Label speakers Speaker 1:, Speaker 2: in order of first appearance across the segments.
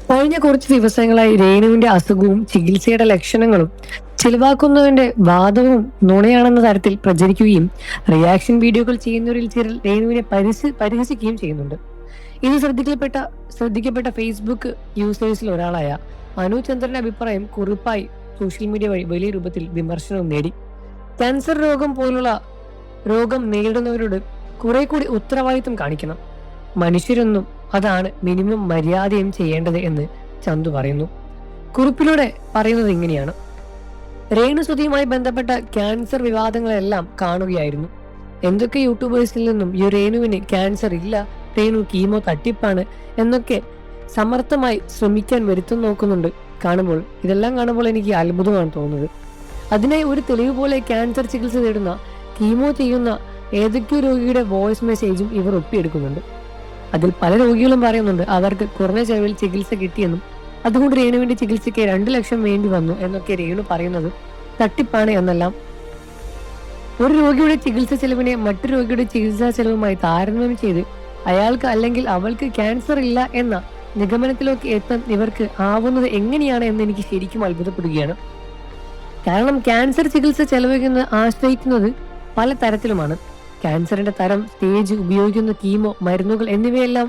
Speaker 1: കഴിഞ്ഞ കുറച്ച് ദിവസങ്ങളായി രേണുവിന്റെ അസുഖവും ചികിത്സയുടെ ലക്ഷണങ്ങളും ചിലവാക്കുന്നതിന്റെ വാദവും നുണയാണെന്ന തരത്തിൽ പ്രചരിക്കുകയും റിയാക്ഷൻ വീഡിയോകൾ ചെയ്യുന്നവരിൽ ചിലർ രേണുവിനെ പരിഹസിക്കുകയും ചെയ്യുന്നുണ്ട്. ഇത് ശ്രദ്ധിക്കപ്പെട്ട ഫേസ്ബുക്ക് യൂസേഴ്സിൽ ഒരാളായ അനു ചന്ദ്രന്റെ അഭിപ്രായം കുറിപ്പായി സോഷ്യൽ മീഡിയ വഴി വലിയ രൂപത്തിൽ വിമർശനവും നേടി. ക്യാൻസർ രോഗം പോലുള്ള രോഗം നേരിടുന്നവരോട് കുറെ കൂടി ഉത്തരവാദിത്വം കാണിക്കണം. മനുഷ്യരൊന്നും അതാണ് മിനിമം മര്യാദയും ചെയ്യേണ്ടത് എന്ന് ചന്തു പറയുന്നു. കുറിപ്പിലൂടെ പറയുന്നത് ഇങ്ങനെയാണ്: രേണുസുതിയുമായി ബന്ധപ്പെട്ട ക്യാൻസർ വിവാദങ്ങളെല്ലാം കാണുകയായിരുന്നു. എന്തൊക്കെ യൂട്യൂബേഴ്സിൽ നിന്നും ഈ രേണുവിന് ക്യാൻസർ ഇല്ല, രേണു കീമോ തട്ടിപ്പാണ് എന്നൊക്കെ സമർത്ഥമായി ശ്രമിക്കാൻ വരുത്താൻ നോക്കുന്നുണ്ട്. ഇതെല്ലാം കാണുമ്പോൾ എനിക്ക് അത്ഭുതമാണ് തോന്നുന്നത്. അതിനായി ഒരു തെളിവ് പോലെ ക്യാൻസർ ചികിത്സ തേടുന്ന, കീമോ ചെയ്യുന്ന ഏതൊക്കെയോ രോഗിയുടെ വോയിസ് മെസ്സേജും ഇവർ ഒപ്പിയെടുക്കുന്നുണ്ട്. അതിൽ പല രോഗികളും പറയുന്നുണ്ട് അവർക്ക് കുറഞ്ഞ ചെലവിൽ ചികിത്സ കിട്ടിയെന്നും അതുകൊണ്ട് രേണുവിന്റെ ചികിത്സയ്ക്ക് 2 ലക്ഷം വേണ്ടി വന്നു എന്നൊക്കെ രേണു പറയുന്നത് തട്ടിപ്പാണ് എന്നെല്ലാം. ഒരു രോഗിയുടെ ചികിത്സ ചെലവിനെ മറ്റു രോഗിയുടെ ചികിത്സാ ചെലവുമായി താരതമ്യം ചെയ്ത് അയാൾക്ക് അല്ലെങ്കിൽ അവൾക്ക് ക്യാൻസർ ഇല്ല എന്ന നിഗമനത്തിലൊക്കെ എത്താൻ ഇവർക്ക് ആവുന്നത് എങ്ങനെയാണ് എന്ന് എനിക്ക് ശരിക്കും അത്ഭുതപ്പെടുകയാണ്. കാരണം ക്യാൻസർ ചികിത്സ ആശ്രയിക്കുന്നത് പല തരത്തിലുമാണ്. ക്യാൻസറിന്റെ തരം, സ്റ്റേജ്, ഉപയോഗിക്കുന്ന കീമോ, മരുന്നുകൾ എന്നിവയെല്ലാം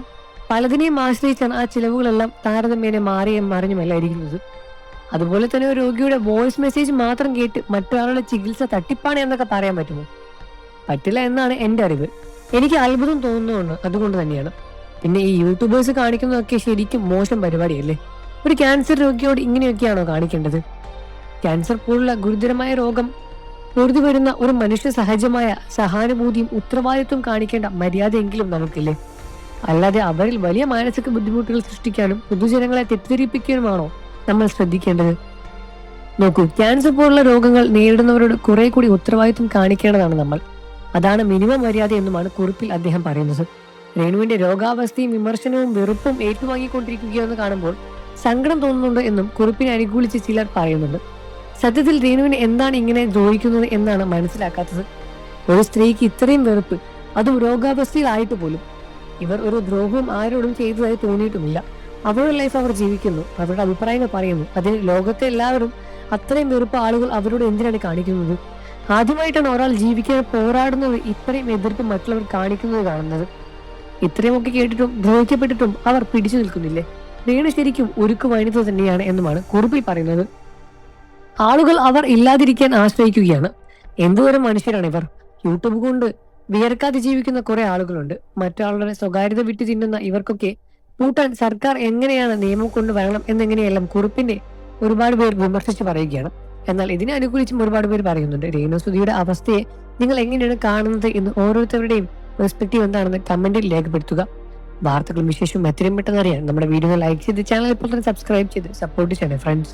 Speaker 1: പലതിനെയും ആശ്രയിച്ചാണ് ആ ചിലവുകളെല്ലാം താരതമ്യേന മാറിയും മറിഞ്ഞുമല്ല ഇരിക്കുന്നത്. അതുപോലെ തന്നെ ഒരു രോഗിയുടെ വോയിസ് മെസ്സേജ് മാത്രം കേട്ട് മറ്റൊരാളുടെ ചികിത്സ തട്ടിപ്പാണ് എന്നൊക്കെ പറയാൻ പറ്റുമോ? പറ്റില്ല എന്നാണ് എന്റെ അറിവ്. എനിക്ക് അത്ഭുതം തോന്നുന്നുണ്ട്. അതുകൊണ്ട് തന്നെയാണ്. പിന്നെ ഈ യൂട്യൂബേഴ്സ് കാണിക്കുന്നതൊക്കെ ശരിക്കും മോശം പരിപാടിയല്ലേ? ഒരു ക്യാൻസർ രോഗിയോട് ഇങ്ങനെയൊക്കെയാണോ കാണിക്കേണ്ടത്? ക്യാൻസർ പോലുള്ള ഗുരുതരമായ രോഗം പൊറുതി വരുന്ന ഒരു മനുഷ്യ സഹജമായ സഹാനുഭൂതിയും ഉത്തരവാദിത്വം കാണിക്കേണ്ട മര്യാദയെങ്കിലും നമുക്കില്ലേ? അല്ലാതെ അവരിൽ വലിയ മാനസിക ബുദ്ധിമുട്ടുകൾ സൃഷ്ടിക്കാനും പൊതുജനങ്ങളെ തെറ്റിദ്ധരിപ്പിക്കാനുമാണോ നമ്മൾ ശ്രദ്ധിക്കേണ്ടത്? നോക്കൂ, ക്യാൻസർ പോലുള്ള രോഗങ്ങൾ നേരിടുന്നവരോട് കുറെ കൂടി ഉത്തരവാദിത്വം കാണിക്കേണ്ടതാണ് നമ്മൾ. അതാണ് മിനിമം മര്യാദ എന്നുമാണ് കുറിപ്പിൽ അദ്ദേഹം പറയുന്നത്. രേണുവിന്റെ രോഗാവസ്ഥയും വിമർശനവും വെറുപ്പും ഏറ്റുവാങ്ങിക്കൊണ്ടിരിക്കുകയെന്ന് കാണുമ്പോൾ സങ്കടം തോന്നുന്നുണ്ട് എന്നും കുറിപ്പിനെ അനുകൂലിച്ച് ചിലർ പറയുന്നുണ്ട്. സത്യത്തിൽ രേണുവിനെ എന്താണ് ഇങ്ങനെ ദ്രോഹിക്കുന്നത് എന്നാണ് മനസ്സിലാക്കാത്തത്. ഒരു സ്ത്രീക്ക് ഇത്രയും വെറുപ്പ്, അതും രോഗാവസ്ഥയിലായിട്ട് പോലും. ഇവർ ഒരു ദ്രോഹവും ആരോടും ചെയ്തതായി തോന്നിയിട്ടുമില്ല. അവരുടെ ലൈഫ് അവർ ജീവിക്കുന്നു, അവരുടെ അഭിപ്രായങ്ങൾ പറയുന്നു. അതിന് ലോകത്തെ എല്ലാവരും അത്രയും വെറുപ്പ് ആളുകൾ അവരോട് എന്തിനാണ് കാണിക്കുന്നത്? ആദ്യമായിട്ടാണ് ഒരാൾ ജീവിക്കാൻ പോരാടുന്നത് ഇത്രയും എതിർപ്പ് മറ്റുള്ളവർ കാണിക്കുന്നത് കാണുന്നത്. ഇത്രയുമൊക്കെ കേട്ടിട്ടും ദ്രോഹിക്കപ്പെട്ടിട്ടും അവർ പിടിച്ചു നിൽക്കുന്നില്ലേ? രേണു ശരിക്കും ഉരുക്കു വനിത തന്നെയാണ് എന്നുമാണ് കുറിപ്പിൽ പറയുന്നത്. ആളുകൾ അവർ ഇല്ലാതിരിക്കാൻ ആശ്രയിക്കുകയാണ്. എന്തുതരം മനുഷ്യരാണ് ഇവർ? യൂട്യൂബ് കൊണ്ട് വിയർക്കാതെ ജീവിക്കുന്ന കുറെ ആളുകളുണ്ട്. മറ്റാളുടെ സ്വകാര്യത വിട്ടു തിന്നുന്ന ഇവർക്കൊക്കെ പൂട്ടാൻ സർക്കാർ എങ്ങനെയാണ് നിയമം കൊണ്ടുവരണം എന്നെങ്ങനെയെല്ലാം കുറിപ്പിന്റെ ഒരുപാട് പേർ വിമർശിച്ച് പറയുകയാണ്. എന്നാൽ ഇതിനെ അനുകൂലിച്ചും ഒരുപാട് പേര് പറയുന്നുണ്ട്. രേണുസുതിയുടെ അവസ്ഥയെ നിങ്ങൾ എങ്ങനെയാണ് കാണുന്നത് എന്ന് ഓരോരുത്തരുടെയും പെർസ്പെക്റ്റീവ് എന്താണെന്ന് കമന്റിൽ രേഖപ്പെടുത്തുക. വാർത്തകളും വിശേഷവും എത്രയും പെട്ടെന്ന് അറിയാൻ നമ്മുടെ വീഡിയോ ലൈക്ക് ചെയ്ത് ചാനൽ ഇപ്പോൾ തന്നെ സബ്സ്ക്രൈബ് ചെയ്ത് സപ്പോർട്ട് ചെയ്യണേ ഫ്രണ്ട്സ്.